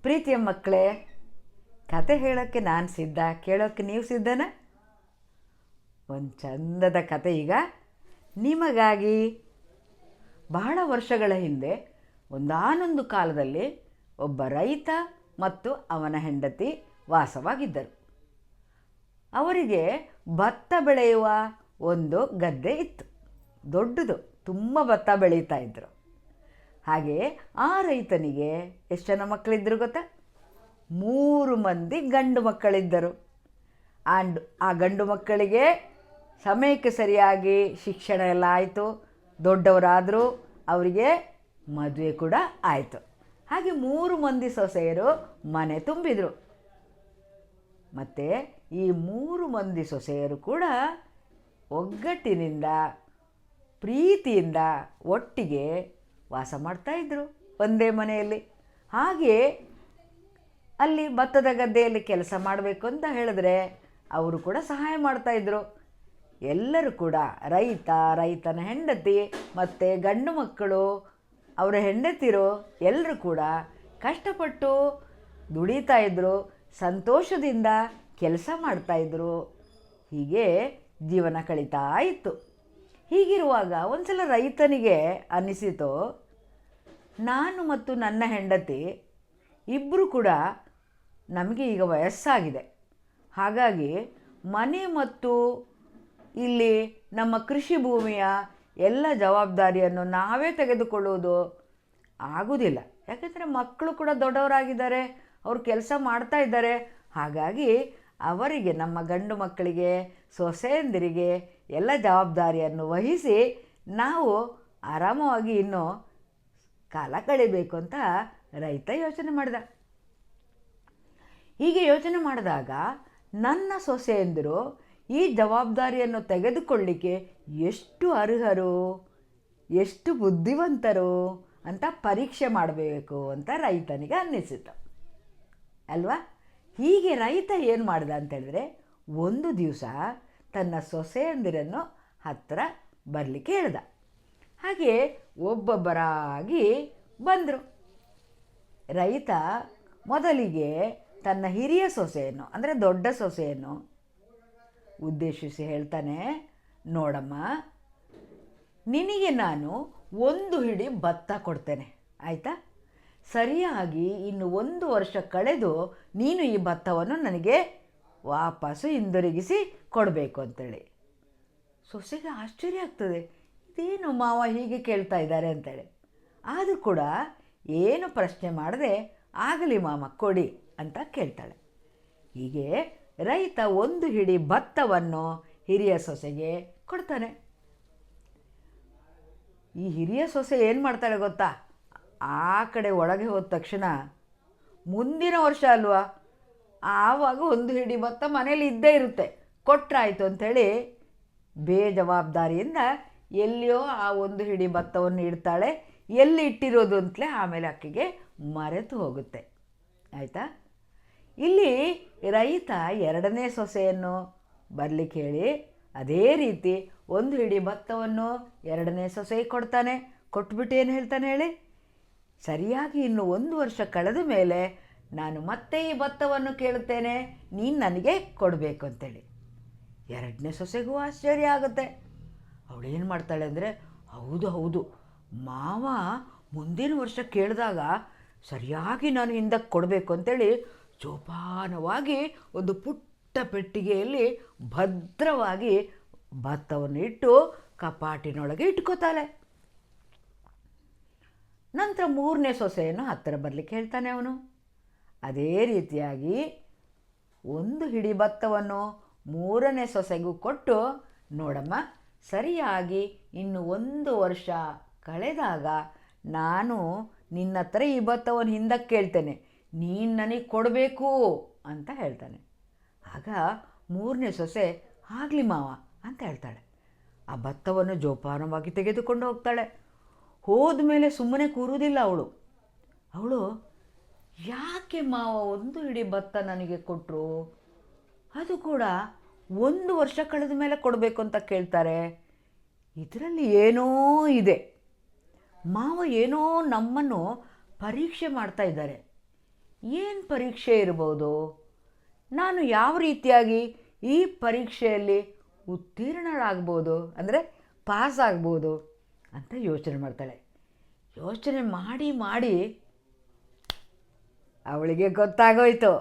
ಪ್ರೀತಿಯ ಮಕ್ಕಳೇ, ಕತೆ ಹೇಳೋಕ್ಕೆ ನಾನು ಸಿದ್ಧ, ಕೇಳೋಕ್ಕೆ ನೀವು ಸಿದ್ಧನಾ? ಒಂದು ಚಂದದ ಕತೆ ಈಗ ನಿಮಗಾಗಿ. ಬಹಳ ವರ್ಷಗಳ ಹಿಂದೆ ಒಂದಾನೊಂದು ಕಾಲದಲ್ಲಿ ಒಬ್ಬ ರೈತ ಮತ್ತು ಅವನ ಹೆಂಡತಿ ವಾಸವಾಗಿದ್ದರು. ಅವರಿಗೆ ಭತ್ತ ಬೆಳೆಯುವ ಒಂದು ಗದ್ದೆ ಇತ್ತು. ದೊಡ್ಡದು, ತುಂಬ ಭತ್ತ ಬೆಳೀತಾ ಇದ್ದರು. ಹಾಗೆ ಆ ರೈತನಿಗೆ ಎಷ್ಟು ಜನ ಮಕ್ಕಳಿದ್ದರು ಗೊತ್ತಾ? 3 ಮಂದಿ ಗಂಡು ಮಕ್ಕಳಿದ್ದರು. ಆ ಗಂಡು ಮಕ್ಕಳಿಗೆ ಸಮಯಕ್ಕೆ ಸರಿಯಾಗಿ ಶಿಕ್ಷಣ ಎಲ್ಲ ಆಯಿತು, ದೊಡ್ಡವರಾದರು, ಅವರಿಗೆ ಮದುವೆ ಕೂಡ ಆಯಿತು. ಹಾಗೆ 3 ಮಂದಿ ಸೊಸೆಯರು ಮನೆ ತುಂಬಿದರು. ಮತ್ತು ಈ 3 ಮಂದಿ ಸೊಸೆಯರು ಕೂಡ ಒಗ್ಗಟ್ಟಿನಿಂದ ಪ್ರೀತಿಯಿಂದ ಒಟ್ಟಿಗೆ ವಾಸ ಮಾಡ್ತಾಯಿದ್ರು ಒಂದೇ ಮನೆಯಲ್ಲಿ. ಹಾಗೆ ಅಲ್ಲಿ ಭತ್ತದ ಗದ್ದೆಯಲ್ಲಿ ಕೆಲಸ ಮಾಡಬೇಕು ಅಂತ ಹೇಳಿದ್ರೆ ಅವರು ಕೂಡ ಸಹಾಯ ಮಾಡ್ತಾಯಿದ್ರು. ಎಲ್ಲರೂ ಕೂಡ ರೈತನ ಹೆಂಡತಿ ಮತ್ತು ಗಂಡು ಮಕ್ಕಳು, ಅವರ ಹೆಂಡತಿರು ಎಲ್ಲರೂ ಕೂಡ ಕಷ್ಟಪಟ್ಟು ದುಡಿತಾಯಿದ್ರು, ಸಂತೋಷದಿಂದ ಕೆಲಸ ಮಾಡ್ತಾಯಿದ್ರು. ಹೀಗೆ ಜೀವನ ಕಳೀತಾ ಇತ್ತು. ಹೀಗಿರುವಾಗ ಒಂದು ಸಲ ರೈತನಿಗೆ ಅನ್ನಿಸಿತು, ನಾನು ಮತ್ತು ನನ್ನ ಹೆಂಡತಿ ಇಬ್ಬರು ಕೂಡ ನಮಗೆ ಈಗ ವಯಸ್ಸಾಗಿದೆ. ಹಾಗಾಗಿ ಮನೆ ಮತ್ತು ಇಲ್ಲಿ ನಮ್ಮ ಕೃಷಿ ಭೂಮಿಯ ಎಲ್ಲ ಜವಾಬ್ದಾರಿಯನ್ನು ನಾವೇ ತೆಗೆದುಕೊಳ್ಳುವುದು ಆಗುವುದಿಲ್ಲ. ಯಾಕೆಂದರೆ ಮಕ್ಕಳು ಕೂಡ ದೊಡ್ಡವರಾಗಿದ್ದಾರೆ, ಅವರು ಕೆಲಸ ಮಾಡ್ತಾ ಇದ್ದಾರೆ. ಹಾಗಾಗಿ ಅವರಿಗೆ, ನಮ್ಮ ಗಂಡು ಮಕ್ಕಳಿಗೆ, ಸೊಸೆಯಂದಿರಿಗೆ ಎಲ್ಲ ಜವಾಬ್ದಾರಿಯನ್ನು ವಹಿಸಿ ನಾವು ಆರಾಮವಾಗಿ ಇನ್ನೂ ಕಾಲ ಕಳಿಬೇಕು ಅಂತ ರೈತ ಯೋಚನೆ ಮಾಡಿದ. ಹೀಗೆ ಯೋಚನೆ ಮಾಡಿದಾಗ ನನ್ನ ಸೊಸೆಯಂದಿರು ಈ ಜವಾಬ್ದಾರಿಯನ್ನು ತೆಗೆದುಕೊಳ್ಳಿಕ್ಕೆ ಎಷ್ಟು ಅರ್ಹರು, ಎಷ್ಟು ಬುದ್ಧಿವಂತರು ಅಂತ ಪರೀಕ್ಷೆ ಮಾಡಬೇಕು ಅಂತ ರೈತನಿಗೆ ಅನ್ನಿಸಿತು ಅಲ್ವಾ. ಹೀಗೆ ರೈತ ಏನು ಮಾಡಿದ ಅಂತೇಳಿದ್ರೆ, ಒಂದು ದಿವಸ ತನ್ನ ಸೊಸೆಯಂದಿರನ್ನು ಹತ್ತಿರ ಬರಲಿಕ್ಕೆ ಹೇಳ್ದ. ಹಾಗೆ ಒಬ್ಬೊಬ್ಬರಾಗಿ ಬಂದರು. ರೈತ ಮೊದಲಿಗೆ ತನ್ನ ಹಿರಿಯ ಸೊಸೆಯನ್ನು, ಅಂದರೆ ದೊಡ್ಡ ಸೊಸೆಯನ್ನು ಉದ್ದೇಶಿಸಿ ಹೇಳ್ತಾನೆ, ನೋಡಮ್ಮ, ನಿನಗೆ ನಾನು 1 ಹಿಡಿ ಭತ್ತ ಕೊಡ್ತೇನೆ, ಆಯಿತಾ? ಸರಿಯಾಗಿ ಇನ್ನು 1 ವರ್ಷ ಕಳೆದು ನೀನು ಈ ಭತ್ತವನ್ನು ನನಗೆ ವಾಪಸ್ಸು ಹಿಂದಿರುಗಿಸಿ ಕೊಡಬೇಕು ಅಂತೇಳಿ. ಸೊಸೆಗೆ ಆಶ್ಚರ್ಯ ಆಗ್ತದೆ, ಇದೇನು ಮಾವ ಹೀಗೆ ಕೇಳ್ತಾ ಇದ್ದಾರೆ ಅಂತೇಳಿ. ಆದರೂ ಕೂಡ ಏನು ಪ್ರಶ್ನೆ ಮಾಡದೆ, ಆಗಲಿ ಮಾಮ ಕೊಡಿ ಅಂತ ಕೇಳ್ತಾಳೆ. ಹೀಗೆ ರೈತ 1 ಹಿಡಿ ಭತ್ತವನ್ನು ಹಿರಿಯ ಸೊಸೆಗೆ ಕೊಡ್ತಾನೆ. ಈ ಹಿರಿಯ ಸೊಸೆ ಏನು ಮಾಡ್ತಾಳೆ ಗೊತ್ತಾ? ಆ ಕಡೆ ಒಳಗೆ ಹೋದ ತಕ್ಷಣ, ಮುಂದಿನ ವರ್ಷ ಅಲ್ವಾ, ಆವಾಗ 1 ಹಿಡಿ ಭತ್ತ ಮನೇಲಿ ಇದ್ದೇ ಇರುತ್ತೆ, ಕೊಟ್ಟರಾಯ್ತು ಅಂಥೇಳಿ ಬೇಜವಾಬ್ದಾರಿಯಿಂದ ಎಲ್ಲಿಯೋ ಆ 1 ಹಿಡಿ ಭತ್ತವನ್ನು ಇಡ್ತಾಳೆ. ಎಲ್ಲಿ ಇಟ್ಟಿರೋದು ಅಂತಲೇ ಆಮೇಲೆ ಆಕೆಗೆ ಮರೆತು ಹೋಗುತ್ತೆ, ಆಯಿತಾ? ಇಲ್ಲಿ ರೈತ 2ನೇ ಸೊಸೆಯನ್ನು ಬರಲಿಕ್ಕೆ ಹೇಳಿ ಅದೇ ರೀತಿ 1 ಹಿಡಿ ಭತ್ತವನ್ನು 2ನೇ ಸೊಸೆಗೆ ಕೊಡ್ತಾನೆ. ಕೊಟ್ಬಿಟ್ಟು ಏನು ಹೇಳ್ತಾನೆ ಹೇಳಿ, ಸರಿಯಾಗಿ ಇನ್ನು 1 ವರ್ಷ ಕಳೆದ ಮೇಲೆ ನಾನು ಮತ್ತೆ ಈ ಭತ್ತವನ್ನು ಕೇಳುತ್ತೇನೆ, ನೀನು ನನಗೆ ಕೊಡಬೇಕು ಅಂತೇಳಿ. 2ನೇ ಸೊಸೆಗೂ ಆಶ್ಚರ್ಯ ಆಗುತ್ತೆ. ಅವಳೇನು ಮಾಡ್ತಾಳೆ ಅಂದರೆ, ಹೌದು ಮಾವ ಮುಂದಿನ ವರ್ಷ ಕೇಳಿದಾಗ ಸರಿಯಾಗಿ ನಾನು ಹಿಂದಕ್ಕೆ ಕೊಡಬೇಕು ಅಂತೇಳಿ ಜೋಪಾನವಾಗಿ ಒಂದು ಪುಟ್ಟ ಪೆಟ್ಟಿಗೆಯಲ್ಲಿ ಭದ್ರವಾಗಿ ಭತ್ತವನ್ನು ಇಟ್ಟು ಕಪಾಟಿನೊಳಗೆ ಇಟ್ಕೋತಾಳೆ. ನಂತರ 3ನೇ ಸೊಸೆಯನ್ನು ಹತ್ತಿರ ಬರಲಿಕ್ಕೆ ಹೇಳ್ತಾನೆ ಅವನು. ಅದೇ ರೀತಿಯಾಗಿ 1 ಹಿಡಿ ಭತ್ತವನ್ನು 3ನೇ ಸೊಸೆಗೂ ಕೊಟ್ಟು, ನೋಡಮ್ಮ, ಸರಿಯಾಗಿ ಇನ್ನು 1 ವರ್ಷ ಕಳೆದಾಗ ನಾನು ನಿನ್ನ ಹತ್ರ ಈ ಭತ್ತವನ್ನು ಹಿಂದಕ್ಕೆ ಕೇಳ್ತೇನೆ, ನೀನು ನನಗೆ ಕೊಡಬೇಕು ಅಂತ ಹೇಳ್ತಾನೆ. ಆಗ 3ನೇ ಸೊಸೆ ಆಗಲಿ ಮಾವ ಅಂತ ಹೇಳ್ತಾಳೆ. ಆ ಭತ್ತವನ್ನು ಜೋಪಾನವಾಗಿ ತೆಗೆದುಕೊಂಡು ಹೋಗ್ತಾಳೆ. ಹೋದ ಮೇಲೆ ಸುಮ್ಮನೆ ಕೂರುವುದಿಲ್ಲ ಅವಳು. ಯಾಕೆ ಮಾವ 1 ಹಿಡಿ ಭತ್ತ ನನಗೆ ಕೊಟ್ಟರು, ಅದು ಕೂಡ 1 ವರ್ಷ ಕಳೆದ ಮೇಲೆ ಕೊಡಬೇಕು ಅಂತ ಕೇಳ್ತಾರೆ, ಇದರಲ್ಲಿ ಏನೋ ಇದೆ, ಮಾವ ಏನೋ ನಮ್ಮನ್ನು ಪರೀಕ್ಷೆ ಮಾಡ್ತಾ ಇದ್ದಾರೆ. ಏನು ಪರೀಕ್ಷೆ ಇರ್ಬೋದು, ನಾನು ಯಾವ ರೀತಿಯಾಗಿ ಈ ಪರೀಕ್ಷೆಯಲ್ಲಿ ಉತ್ತೀರ್ಣರಾಗ್ಬೋದು, ಅಂದರೆ ಪಾಸ್ ಆಗ್ಬೋದು ಅಂತ ಯೋಚನೆ ಮಾಡ್ತಾಳೆ. ಯೋಚನೆ ಮಾಡಿ ಮಾಡಿ ಅವಳಿಗೆ ಗೊತ್ತಾಗೋಯ್ತು,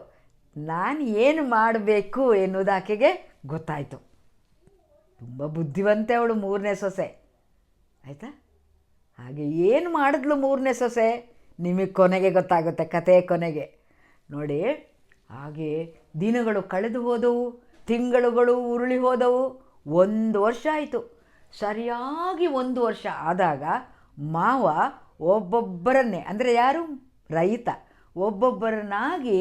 ನಾನು ಏನು ಮಾಡಬೇಕು ಎನ್ನುವುದು ಆಕೆಗೆ ಗೊತ್ತಾಯಿತು. ತುಂಬ ಬುದ್ಧಿವಂತೆ ಅವಳು, ಮೂರನೇ ಸೊಸೆ. ಆಯಿತಾ? ಹಾಗೆ ಏನು ಮಾಡಿದ್ಲು ಮೂರನೇ ಸೊಸೆ, ನಿಮಗೆ ಕೊನೆಗೆ ಗೊತ್ತಾಗುತ್ತೆ, ಕಥೆಯ ಕೊನೆಗೆ ನೋಡಿ. ಹಾಗೆ ದಿನಗಳು ಕಳೆದು ಹೋದವು, ತಿಂಗಳುಗಳು ಉರುಳಿ ಹೋದವು. 1 ವರ್ಷ ಆಯಿತು. ಸರಿಯಾಗಿ 1 ವರ್ಷ ಆದಾಗ ಮಾವ ಒಬ್ಬೊಬ್ಬರನ್ನೇ, ಅಂದರೆ ಯಾರು, ರೈತ, ಒಬ್ಬೊಬ್ಬರನ್ನಾಗಿ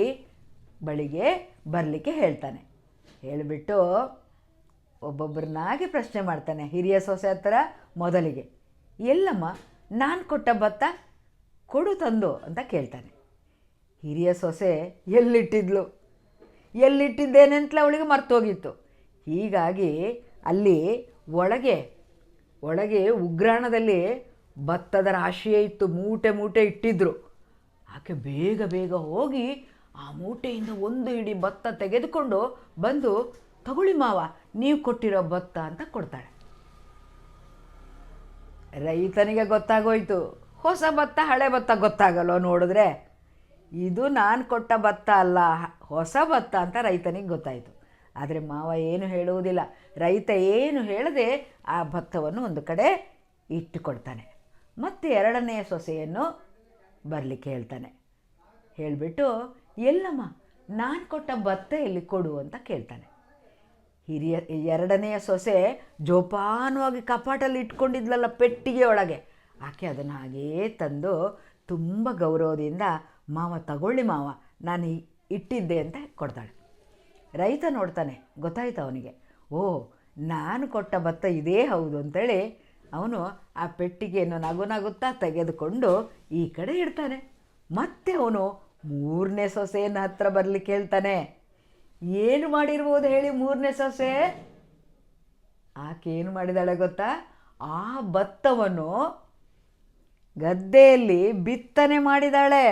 ಬಳಿಗೆ ಬರಲಿಕ್ಕೆ ಹೇಳ್ತಾನೆ. ಹೇಳಿಬಿಟ್ಟು ಒಬ್ಬೊಬ್ಬರನ್ನಾಗಿ ಪ್ರಶ್ನೆ ಮಾಡ್ತಾನೆ. ಹಿರಿಯ ಸೊಸೆ ಹತ್ರ ಮೊದಲಿಗೆ, ಎಲ್ಲಮ್ಮ ನಾನು ಕೊಟ್ಟ ಭತ್ತ ಕೊಡು ತಂದು ಅಂತ ಕೇಳ್ತಾನೆ. ಹಿರಿಯ ಸೊಸೆ ಎಲ್ಲಿಟ್ಟಿದ್ದೇನೆಂತಲೇ ಅವಳಿಗೆ ಮರ್ತೋಗಿತ್ತು. ಹೀಗಾಗಿ ಅಲ್ಲಿ ಒಳಗೆ ಉಗ್ರಾಣದಲ್ಲಿ ಭತ್ತದ ರಾಶಿಯೇ ಇತ್ತು, ಮೂಟೆ ಮೂಟೆ ಇಟ್ಟಿದ್ರು. ಆಕೆ ಬೇಗ ಬೇಗ ಹೋಗಿ ಆ ಮೂಟೆಯಿಂದ 1 ಹಿಡಿ ಭತ್ತ ತೆಗೆದುಕೊಂಡು ಬಂದು, ತಗೊಳ್ಳಿ ಮಾವ ನೀವು ಕೊಟ್ಟಿರೋ ಭತ್ತ ಅಂತ ಕೊಡ್ತಾಳೆ. ರೈತನಿಗೆ ಗೊತ್ತಾಗೋಯ್ತು, ಹೊಸ ಭತ್ತ ಹಳೆ ಭತ್ತ ಗೊತ್ತಾಗಲ್ಲೋ ನೋಡಿದ್ರೆ, ಇದು ನಾನು ಕೊಟ್ಟ ಭತ್ತ ಅಲ್ಲ, ಹೊಸ ಭತ್ತ ಅಂತ ರೈತನಿಗೆ ಗೊತ್ತಾಯಿತು. ಆದರೆ ಮಾವ ಏನು ಹೇಳುವುದಿಲ್ಲ. ರೈತ ಏನು ಹೇಳದೆ ಆ ಭತ್ತವನ್ನು ಒಂದು ಕಡೆ ಇಟ್ಟುಕೊಡ್ತಾನೆ. ಮತ್ತು 2ನೇ ಸೊಸೆಯನ್ನು ಬರಲಿಕ್ಕೆ ಹೇಳ್ತಾನೆ. ಹೇಳಿಬಿಟ್ಟು, ಎಲ್ಲಮ್ಮ ನಾನು ಕೊಟ್ಟ ಭತ್ತ ಎಲ್ಲಿ ಕೊಡು ಅಂತ ಕೇಳ್ತಾನೆ. 2ನೇ ಸೊಸೆ ಜೋಪಾನವಾಗಿ ಕಪಾಟಲ್ಲಿ ಇಟ್ಕೊಂಡಿದ್ಲಲ್ಲ ಪೆಟ್ಟಿಗೆ ಒಳಗೆ, ಆಕೆ ಅದನ್ನು ಹಾಗೇ ತಂದು ತುಂಬ ಗೌರವದಿಂದ, ಮಾವ ತಗೊಳ್ಳಿ ಮಾವ ನಾನು ಇಟ್ಟಿದ್ದೆ ಅಂತ ಕೊಡ್ತಾಳೆ. ರೈತ ನೋಡ್ತಾನೆ, ಗೊತ್ತಾಯ್ತು ಅವನಿಗೆ, ಓ ನಾನು ಕೊಟ್ಟ ಭತ್ತ ಇದೇ ಹೌದು ಅಂತೇಳಿ ಅವನು ಆ ಪೆಟ್ಟಿಗೆಯನ್ನು ನಗುತ್ತಾ ತೆಗೆದುಕೊಂಡು ಈ ಕಡೆ ಇಡ್ತಾನೆ. ಮತ್ತೆ ಅವನು 3ನೇ ಸೊಸೆಯನ್ನು ಹತ್ರ ಬರಲಿಕ್ಕೆ ಹೇಳ್ತಾನೆ. ಏನು ಮಾಡಿರ್ಬೋದು ಹೇಳಿ 3ನೇ ಸೊಸೆ? ಆಕೆ ಏನು ಮಾಡಿದಾಳೆ ಗೊತ್ತಾ? ಆ ಭತ್ತವನ್ನು ಗದ್ದೆಯಲ್ಲಿ ಬಿತ್ತನೆ ಮಾಡಿದಾಳೆ.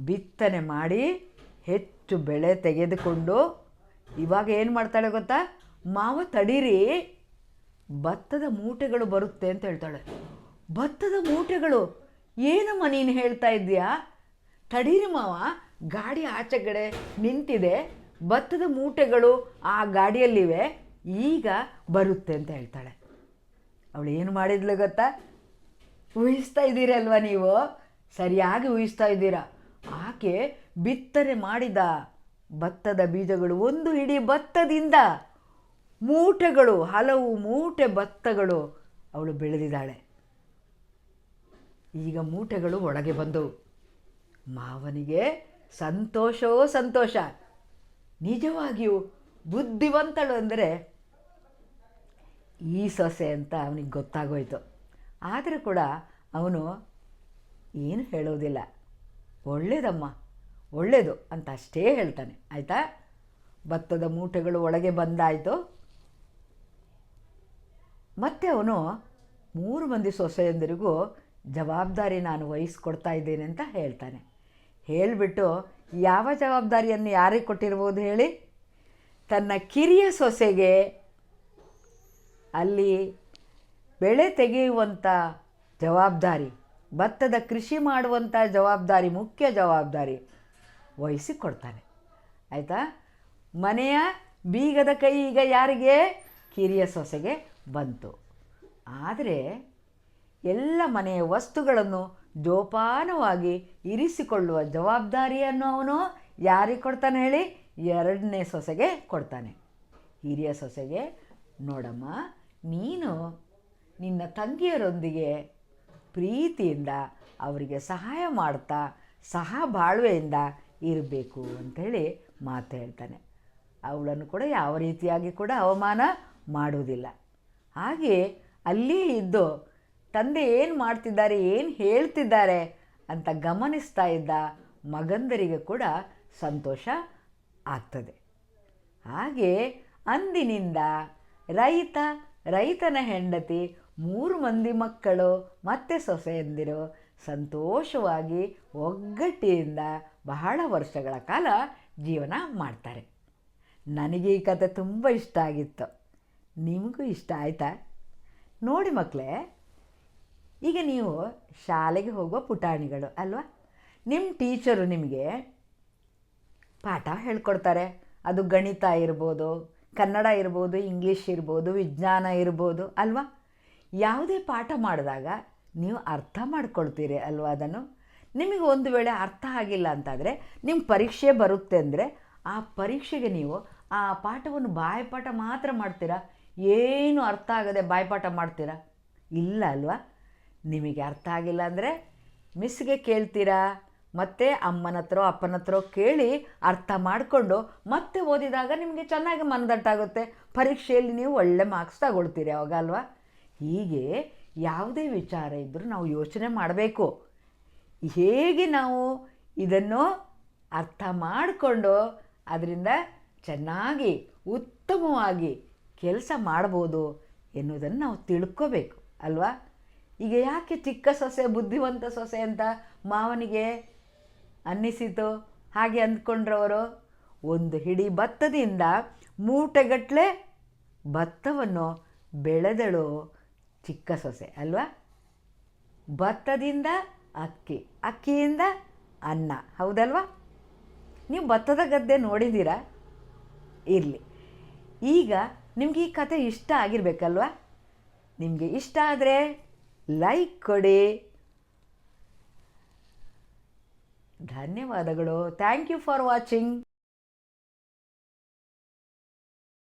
ಬಿತ್ತನೆ ಮಾಡಿ ಹೆಚ್ಚು ಬೆಳೆ ತೆಗೆದುಕೊಂಡು ಇವಾಗ ಏನು ಮಾಡ್ತಾಳೆ ಗೊತ್ತಾ? ಮಾವ ತಡೀರಿ, ಭತ್ತದ ಮೂಟೆಗಳು ಬರುತ್ತೆ ಅಂತ ಹೇಳ್ತಾಳೆ. ಭತ್ತದ ಮೂಟೆಗಳು? ಏನಮ್ಮ ನೀನು ಹೇಳ್ತಾ ಇದ್ದೀಯಾ? ತಡೀರಿ ಮಾವ, ಗಾಡಿ ಆಚೆಗಡೆ ನಿಂತಿದೆ, ಭತ್ತದ ಮೂಟೆಗಳು ಆ ಗಾಡಿಯಲ್ಲಿವೆ, ಈಗ ಬರುತ್ತೆ ಅಂತ ಹೇಳ್ತಾಳೆ. ಅವಳು ಏನು ಮಾಡಿದ್ಲು ಗೊತ್ತಾ? ಊಹಿಸ್ತಾ ಇದ್ದೀರಲ್ವ ನೀವು? ಸರಿಯಾಗಿ ಊಹಿಸ್ತಾ ಇದ್ದೀರಾ. ಆಕೆ ಬಿತ್ತನೆ ಮಾಡಿದ ಭತ್ತದ ಬೀಜಗಳು, 1 ಹಿಡಿ ಭತ್ತದಿಂದ ಮೂಟೆಗಳು, ಹಲವು ಮೂಟೆ ಭತ್ತಗಳು ಅವಳು ಬೆಳೆದಿದ್ದಾಳೆ. ಈಗ ಮೂಟೆಗಳು ಒಳಗೆ ಬಂದವು. ಮಾವನಿಗೆ ಸಂತೋಷವೋ ಸಂತೋಷ. ನಿಜವಾಗಿಯೂ ಬುದ್ಧಿವಂತಳು ಅಂದರೆ ಈ ಸೊಸೆ ಅಂತ ಅವನಿಗೆ ಗೊತ್ತಾಗೋಯ್ತು. ಆದರೆ ಕೂಡ ಅವನು ಏನು ಹೇಳೋದಿಲ್ಲ. ಒಳ್ಳೇದಮ್ಮ, ಒಳ್ಳೆಯದು ಅಂತ ಅಷ್ಟೇ ಹೇಳ್ತಾನೆ. ಆಯಿತಾ? ಭತ್ತದ ಮೂಟೆಗಳು ಒಳಗೆ ಬಂದಾಯಿತು. ಮತ್ತು ಅವನು 3 ಮಂದಿ ಸೊಸೆಯಂದಿರಿಗೂ ಜವಾಬ್ದಾರಿ ನಾನು ವಹಿಸ್ಕೊಡ್ತಾ ಇದ್ದೇನೆ ಅಂತ ಹೇಳ್ತಾನೆ. ಹೇಳಿಬಿಟ್ಟು, ಯಾವ ಜವಾಬ್ದಾರಿಯನ್ನು ಯಾರಿಗೆ ಕೊಟ್ಟಿರ್ಬೋದು ಹೇಳಿ? ತನ್ನ ಕಿರಿಯ ಸೊಸೆಗೆ ಅಲ್ಲಿ ಬೆಳೆ ತೆಗೆಯುವಂಥ ಜವಾಬ್ದಾರಿ, ಭತ್ತದ ಕೃಷಿ ಮಾಡುವಂಥ ಜವಾಬ್ದಾರಿ, ಮುಖ್ಯ ಜವಾಬ್ದಾರಿ ವಹಿಸಿಕೊಡ್ತಾನೆ. ಆಯಿತಾ? ಮನೆಯ ಬೀಗದ ಕೈ ಈಗ ಯಾರಿಗೆ? ಕಿರಿಯ ಸೊಸೆಗೆ ಬಂತು. ಆದರೆ ಎಲ್ಲ ಮನೆಯ ವಸ್ತುಗಳನ್ನು ಜೋಪಾನವಾಗಿ ಇರಿಸಿಕೊಳ್ಳುವ ಜವಾಬ್ದಾರಿಯನ್ನು ಅವನು ಯಾರಿಗೆ ಕೊಡ್ತಾನೆ ಹೇಳಿ? 2ನೇ ಸೊಸೆಗೆ ಕೊಡ್ತಾನೆ. ಹಿರಿಯ ಸೊಸೆಗೆ, ನೋಡಮ್ಮ, ನೀನು ನಿನ್ನ ತಂಗಿಯರೊಂದಿಗೆ ಪ್ರೀತಿಯಿಂದ ಅವರಿಗೆ ಸಹಾಯ ಮಾಡ್ತಾ ಸಹಬಾಳ್ವೆಯಿಂದ ಇರಬೇಕು ಅಂಥೇಳಿ ಮಾತು ಹೇಳ್ತಾನೆ. ಅವಳನ್ನು ಕೂಡ ಯಾವ ರೀತಿಯಾಗಿ ಕೂಡ ಅವಮಾನ ಮಾಡುವುದಿಲ್ಲ. ಹಾಗೆ ಅಲ್ಲೇ ಇದ್ದು ತಂದೆ ಏನು ಮಾಡ್ತಿದ್ದಾರೆ, ಏನು ಹೇಳ್ತಿದ್ದಾರೆ ಅಂತ ಗಮನಿಸ್ತಾ ಇದ್ದ ಮಗಂದರಿಗೆ ಕೂಡ ಸಂತೋಷ ಆಗ್ತದೆ. ಹಾಗೆ ಅಂದಿನಿಂದ ರೈತನ ಹೆಂಡತಿ 3 ಮಂದಿ ಮಕ್ಕಳು ಮತ್ತು ಸೊಸೆಯಂದಿರು ಸಂತೋಷವಾಗಿ ಒಗ್ಗಟ್ಟಿನಿಂದ ಬಹಳ ವರ್ಷಗಳ ಕಾಲ ಜೀವನ ಮಾಡ್ತಾರೆ. ನನಗೆ ಈ ಕತೆ ತುಂಬ ಇಷ್ಟ ಆಗಿತ್ತು. ನಿಮಗೂ ಇಷ್ಟ ಆಯಿತಾ? ನೋಡಿ ಮಕ್ಕಳೇ, ಈಗ ನೀವು ಶಾಲೆಗೆ ಹೋಗುವ ಪುಟಾಣಿಗಳು ಅಲ್ವಾ? ನಿಮ್ಮ ಟೀಚರು ನಿಮಗೆ ಪಾಠ ಹೇಳ್ಕೊಡ್ತಾರೆ. ಅದು ಗಣಿತ ಇರ್ಬೋದು, ಕನ್ನಡ ಇರ್ಬೋದು, ಇಂಗ್ಲೀಷ್ ಇರ್ಬೋದು, ವಿಜ್ಞಾನ ಇರ್ಬೋದು ಅಲ್ವಾ? ಯಾವುದೇ ಪಾಠ ಮಾಡಿದಾಗ ನೀವು ಅರ್ಥ ಮಾಡ್ಕೊಳ್ತೀರಿ ಅಲ್ವಾ? ಅದನ್ನು ನಿಮಗೆ ಒಂದು ವೇಳೆ ಅರ್ಥ ಆಗಿಲ್ಲ ಅಂತಾದರೆ ನಿಮ್ಮ ಪರೀಕ್ಷೆ ಬರುತ್ತೆ ಅಂದರೆ ಆ ಪರೀಕ್ಷೆಗೆ ನೀವು ಆ ಪಾಠವನ್ನು ಬಾಯ್ಪಾಠ ಮಾತ್ರ ಮಾಡ್ತೀರಾ? ಏನು ಅರ್ಥ ಆಗದೆ ಬಾಯ್ಪಾಠ ಮಾಡ್ತೀರಾ? ಇಲ್ಲ ಅಲ್ವಾ? ನಿಮಗೆ ಅರ್ಥ ಆಗಿಲ್ಲ ಅಂದರೆ ಮಿಸ್ಗೆ ಕೇಳ್ತೀರಾ, ಮತ್ತು ಅಮ್ಮನ ಹತ್ರ ಅಪ್ಪನ ಹತ್ರ ಕೇಳಿ ಅರ್ಥ ಮಾಡಿಕೊಂಡು ಮತ್ತೆ ಓದಿದಾಗ ನಿಮಗೆ ಚೆನ್ನಾಗಿ ಮನದಟ್ಟಾಗುತ್ತೆ. ಪರೀಕ್ಷೆಯಲ್ಲಿ ನೀವು ಒಳ್ಳೆ ಮಾರ್ಕ್ಸ್ ತಗೊಳ್ತೀರಿ ಅವಾಗ ಅಲ್ವಾ? ಹೀಗೆ ಯಾವುದೇ ವಿಚಾರ ಇದ್ದರೂ ನಾವು ಯೋಚನೆ ಮಾಡಬೇಕು. ಹೇಗೆ ನಾವು ಇದನ್ನು ಅರ್ಥ ಮಾಡಿಕೊಂಡು ಅದರಿಂದ ಚೆನ್ನಾಗಿ ಉತ್ತಮವಾಗಿ ಕೆಲಸ ಮಾಡ್ಬೋದು ಎನ್ನುವುದನ್ನು ನಾವು ತಿಳ್ಕೋಬೇಕು ಅಲ್ವಾ? ಈಗ ಯಾಕೆ ಚಿಕ್ಕ ಸೊಸೆ ಬುದ್ಧಿವಂತ ಸೊಸೆ ಅಂತ ಮಾವನಿಗೆ ಅನ್ನಿಸಿತು? ಹಾಗೆ ಅಂದ್ಕೊಂಡ್ರವರು. ಒಂದು ಹಿಡಿ ಭತ್ತದಿಂದ ಮೂಟೆಗಟ್ಟಲೆ ಭತ್ತವನ್ನು ಬೆಳೆದಳು ಚಿಕ್ಕ ಸೊಸೆ ಅಲ್ವಾ? ಭತ್ತದಿಂದ ಅಕ್ಕಿ, ಅಕ್ಕಿಯಿಂದ ಅನ್ನ, ಹೌದಲ್ವಾ? ನೀವು ಭತ್ತದ ಗದ್ದೆ ನೋಡಿದ್ದೀರಾ? ಇರಲಿ, ಈಗ ನಿಮಗೆ ಈ ಕತೆ ಇಷ್ಟ ಆಗಿರಬೇಕಲ್ವ? ನಿಮಗೆ ಇಷ್ಟ ಆದರೆ ಲೈಕ್ ಕೊಡಿ. ಧನ್ಯವಾದಗಳು. Thank you for watching.